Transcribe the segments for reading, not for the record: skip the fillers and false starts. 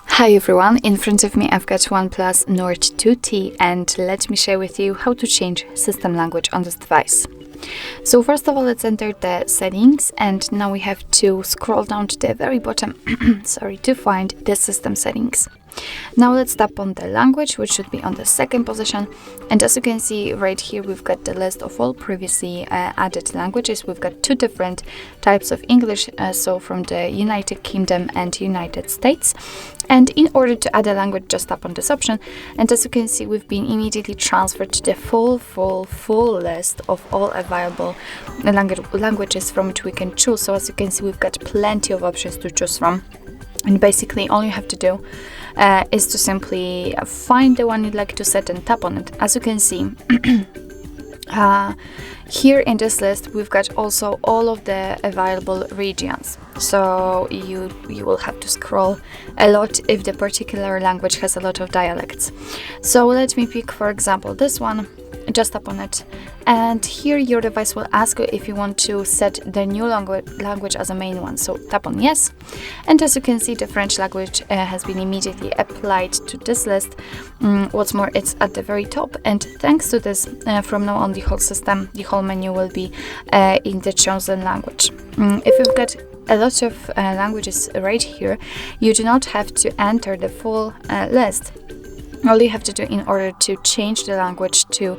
Hi everyone, in front of me I've got OnePlus Nord 2T, and let me share with you how to change system language on this device. So first of all, let's enter the settings, and now we have to scroll down to the very bottom to find the system settings. Now let's tap on the language, which should be on the second position, and as you can see right here, we've got the list of all previously added languages. We've got two different types of English, so from the United Kingdom and United States. And in order to add a language, just tap on this option, and as you can see, we've been immediately transferred to the full list of all available languages from which we can choose. So as you can see, we've got plenty of options to choose from. And basically all you have to do is to simply find the one you'd like to set and tap on it. As you can see, here in this list we've got also all of the available regions, so you will have to scroll a lot if the particular language has a lot of dialects. So let me pick, for example, this one. Just tap on it, and here your device will ask you if you want to set the new language as a main one. So tap on yes, and as you can see, the French language has been immediately applied to this list. What's more, it's at the very top, and thanks to this, from now on the whole menu will be in the chosen language. If you've got a lot of languages right here, you do not have to enter the full list. All you have to do in order to change the language to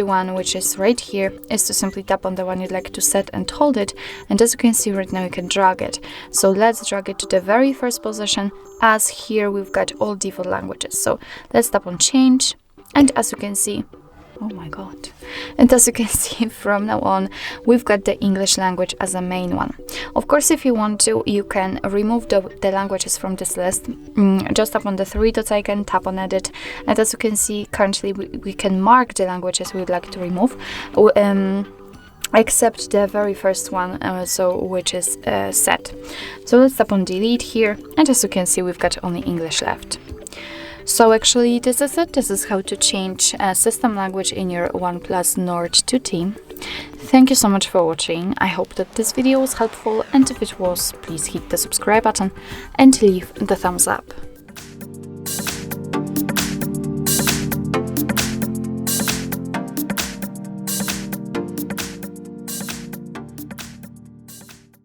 one which is right here is to simply tap on the one you'd like to set and hold it, and as you can see right now, you can drag it. So let's drag it to the very first position, as here we've got all default languages. So let's tap on change, and as you can see, oh my god, and as you can see, from now on we've got the English language as a main one. Of course, if you want to, you can remove the languages from this list. Just tap on the three dots icon, tap on edit, and as you can see, currently we can mark the languages we'd like to remove, except the very first one, which is set. So let's tap on delete here, and as you can see, we've got only English left. So actually, this is it. This is how to change system language in your OnePlus Nord 2T. Thank you so much for watching. I hope that this video was helpful, and if it was, please hit the subscribe button and leave the thumbs up.